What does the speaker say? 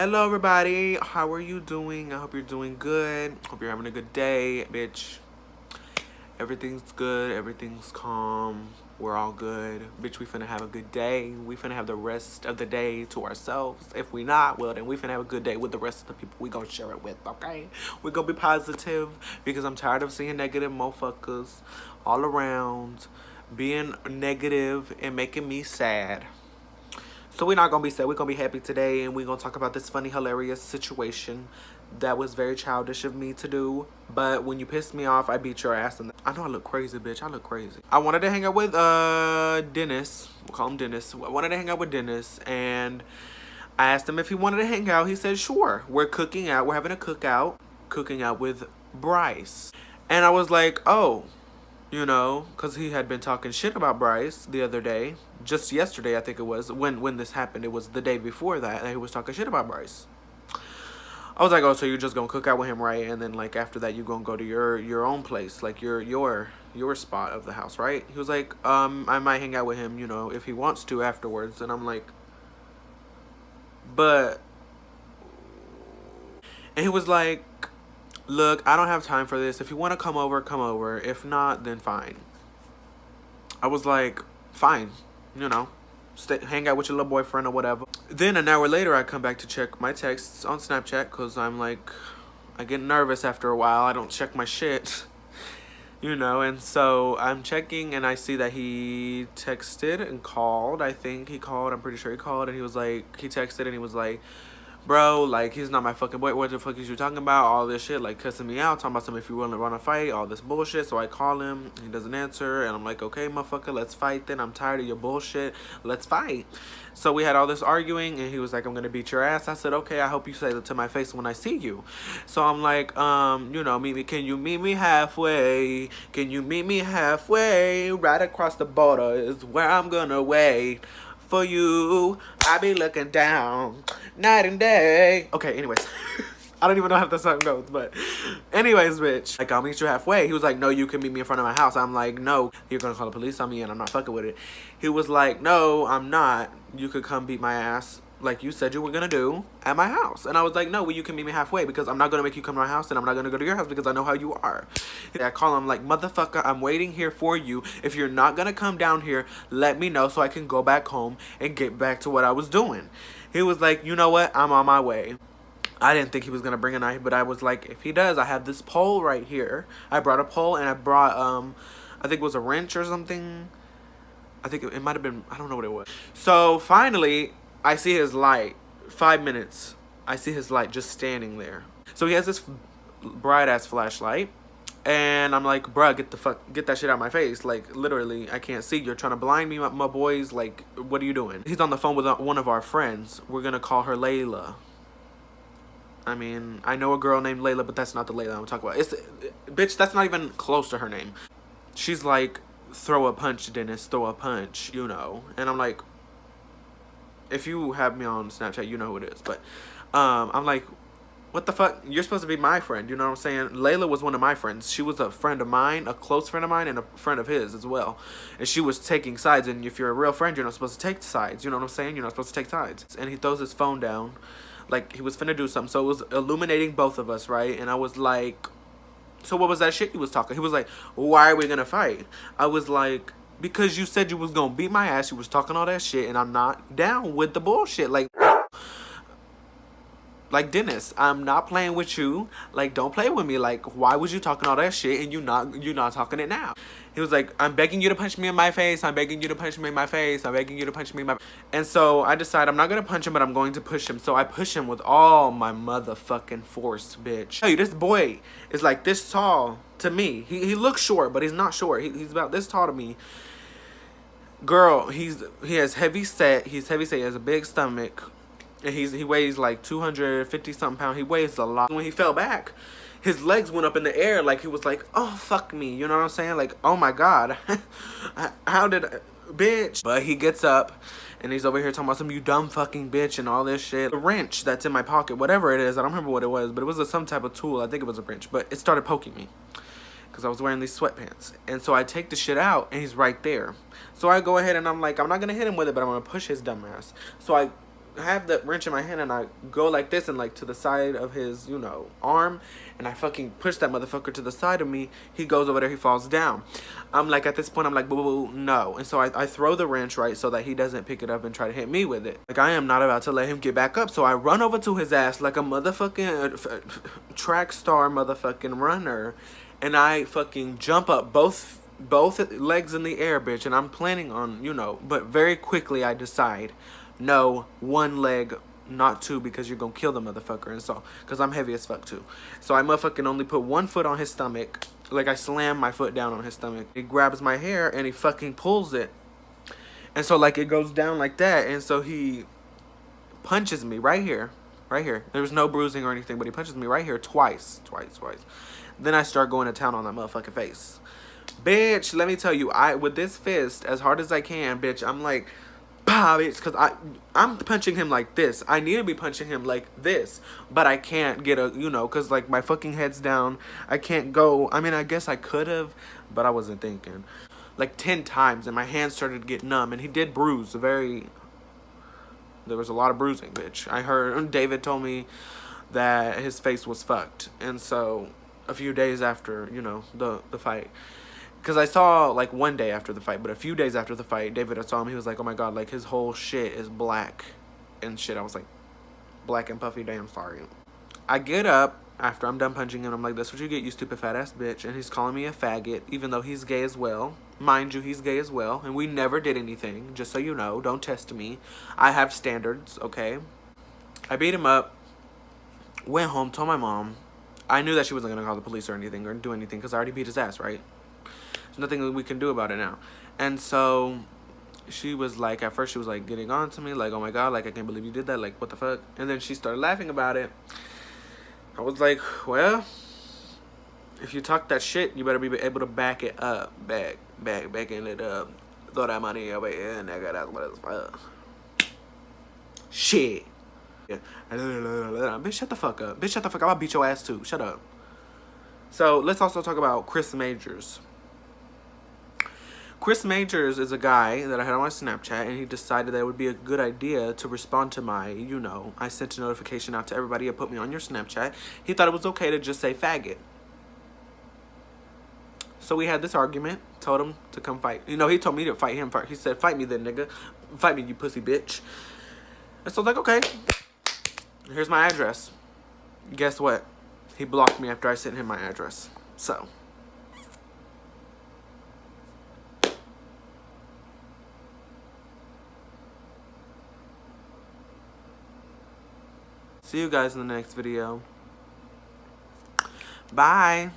Hello, everybody. How are you doing? I hope you're doing good. Hope you're having a good day, bitch. Everything's good. Everything's calm. We're all good. Bitch, we finna have a good day. We finna have the rest of the day to ourselves. If we not, well, then we finna have a good day with the rest of the people we gonna share it with, okay? We gonna be positive because I'm tired of seeing negative motherfuckers all around being negative and making me sad. So we're not gonna be sad. We're gonna be happy today, and we're gonna talk about this funny, hilarious situation that was very childish of me to do. But when you pissed me off, I beat your ass. And I know I look crazy, bitch. I look crazy. I wanted to hang out with Dennis. We'll call him Dennis. I wanted to hang out with Dennis, and I asked him if he wanted to hang out. He said sure. We're cooking out. We're having a cookout. Cooking out with Bryce, and I was like, oh. You know, because he had been talking shit about Bryce the other day. Just yesterday, I think it was, when this happened. It was the day before that he was talking shit about Bryce. I was like, oh, so you're just going to cook out with him, right? And then, like, after that, you're going to go to your own place, like your spot of the house, right? He was like, I might hang out with him, you know, if he wants to afterwards. And I'm like, but... And he was like, look, I don't have time for this. If you want to come over, come over. If not, then fine. I was like, fine. You know, hang out with your little boyfriend or whatever. Then an hour later, I come back to check my texts on Snapchat because I'm like, I get nervous after a while. I don't check my shit. You know, and so I'm checking and I see that he texted and called. I think he called. I'm pretty sure he called. And he was like, he texted and he was like, bro, like, he's not my fucking boy. What the fuck is you talking about? All this shit, like, cussing me out, talking about something if you want to run a fight, all this bullshit. So I call him. He doesn't answer. And I'm like, okay, motherfucker, let's fight then. I'm tired of your bullshit. Let's fight. So we had all this arguing, and he was like, I'm going to beat your ass. I said, okay, I hope you say that to my face when I see you. So I'm like, you know, can you meet me halfway? Can you meet me halfway? Right across the border is where I'm going to wait. For you, I be looking down night and day. Okay, anyways. I don't even know how the song goes, but anyways, bitch. Like, I'll meet you halfway. He was like, no, you can meet me in front of my house. I'm like, no, you're gonna call the police on me and I'm not fucking with it. He was like, no, I'm not. You could come beat my ass like you said you were gonna do at my house. And I was like, no, well, you can meet me halfway because I'm not gonna make you come to my house and I'm not gonna go to your house because I know how you are. I call him like, motherfucker, I'm waiting here for you. If you're not gonna come down here, let me know so I can go back home and get back to what I was doing. He was like, you know what, I'm on my way. I didn't think he was gonna bring a knife, but I was like, if he does, I have this pole right here. I brought a pole and I brought I think it was a wrench or something. I think it might have been, I don't know what it was. So finally I see his light. 5 minutes. I see his light just standing there. So he has this bright ass flashlight. And I'm like, bruh, get that shit out of my face. Like, literally, I can't see. You're trying to blind me, my boys. Like, what are you doing? He's on the phone with one of our friends. We're gonna call her Layla. I mean, I know a girl named Layla, but that's not the Layla I'm talking about. Bitch, that's not even close to her name. She's like, throw a punch, Dennis, throw a punch, you know. And I'm like, if you have me on Snapchat, you know who it is. But I'm like, what the fuck? You're supposed to be my friend, you know what I'm saying? Layla was one of my friends. She was a friend of mine, a close friend of mine, and a friend of his as well. And she was taking sides, and if you're a real friend, you're not supposed to take sides. You know what I'm saying? You're not supposed to take sides. And he throws his phone down, like he was finna do something. So it was illuminating both of us, right? And I was like, so what was that shit you was talking? He was like, why are we gonna fight? I was like, because you said you was gonna beat my ass. You was talking all that shit, and I'm not down with the bullshit. Like, Dennis, I'm not playing with you. Like, don't play with me. Like, why was you talking all that shit and you not talking it now? He was like, I'm begging you to punch me in my face. I'm begging you to punch me in my face. I'm begging you to punch me in my... And so I decide I'm not going to punch him, but I'm going to push him. So I push him with all my motherfucking force, bitch. Hey, this boy is like this tall to me. He looks short, but he's not short. He's about this tall to me. Girl, he has heavy set. He's heavy set. He has a big stomach. And he weighs like 250 something pounds. He weighs a lot. When he fell back, his legs went up in the air like he was like, oh, fuck me. You know what I'm saying? Like, oh my God. How did bitch? But he gets up and he's over here talking about some you dumb fucking bitch and all this shit. The wrench that's in my pocket, whatever it is, I don't remember what it was, but it was some type of tool. I think it was a wrench, but it started poking me because I was wearing these sweatpants. And so I take the shit out and he's right there. So I go ahead and I'm like, I'm not going to hit him with it, but I'm going to push his dumb ass. So I have the wrench in my hand and I go like this and like to the side of his, you know, arm, and I fucking push that motherfucker to the side of me. He goes over there, he falls down. I'm like, at this point, I'm like, boo, boo, boo, no. And so I throw the wrench, right, so that he doesn't pick it up and try to hit me with it. Like, I am not about to let him get back up. So I run over to his ass like a motherfucking track star motherfucking runner, and I fucking jump up both legs in the air, bitch. And I'm planning on, you know, but very quickly I decide, no, one leg, not two, because you're gonna kill the motherfucker. And so, because I'm heavy as fuck too. So I motherfucking only put one foot on his stomach. Like, I slam my foot down on his stomach. He grabs my hair and he fucking pulls it. And so, like, it goes down like that. And so he punches me right here. Right here. There was no bruising or anything, but he punches me right here twice. Then I start going to town on that motherfucking face. Bitch, let me tell you, with this fist, as hard as I can, bitch, I'm like, bah, bitch, because I'm punching him like this. I need to be punching him like this, but I can't get a, you know, because, like, my fucking head's down. I can't go. I mean, I guess I could have, but I wasn't thinking. Like, 10 times, and my hands started to get numb, and he did bruise. There was a lot of bruising, bitch. I heard, David told me that his face was fucked, and so a few days after, you know, the fight, because I saw, like, one day after the fight, but a few days after the fight, David, I saw him, he was like, oh my god, like, his whole shit is black and shit. I was like, black and puffy, damn sorry. I get up after I'm done punching him, I'm like, that's what you get, you stupid fat ass bitch. And he's calling me a faggot, even though he's gay as well. Mind you, he's gay as well, and we never did anything, just so you know. Don't test me. I have standards, okay? I beat him up, went home, told my mom. I knew that she wasn't gonna call the police or anything or do anything, because I already beat his ass, right? There's nothing that we can do about it now. And so she was like, at first she was like getting on to me, like, oh my god, like, I can't believe you did that, like, what the fuck? And then she started laughing about it. I was like, well, if you talk that shit, you better be able to back it up, backing it up. Throw that money over here, nigga, that's what it's for. Shit. Yeah. Bitch, shut the fuck up. Bitch, shut the fuck up. I'll beat your ass too. Shut up. So let's also talk about Chris Majors. Chris Majors is a guy that I had on my Snapchat, and he decided that it would be a good idea to respond to my, you know, I sent a notification out to everybody and put me on your Snapchat. He thought it was okay to just say faggot. So we had this argument, told him to come fight. You know, he told me to fight him first. He said, fight me then, nigga. Fight me, you pussy bitch. And so I was like, okay, here's my address. Guess what? He blocked me after I sent him my address. So see you guys in the next video. Bye.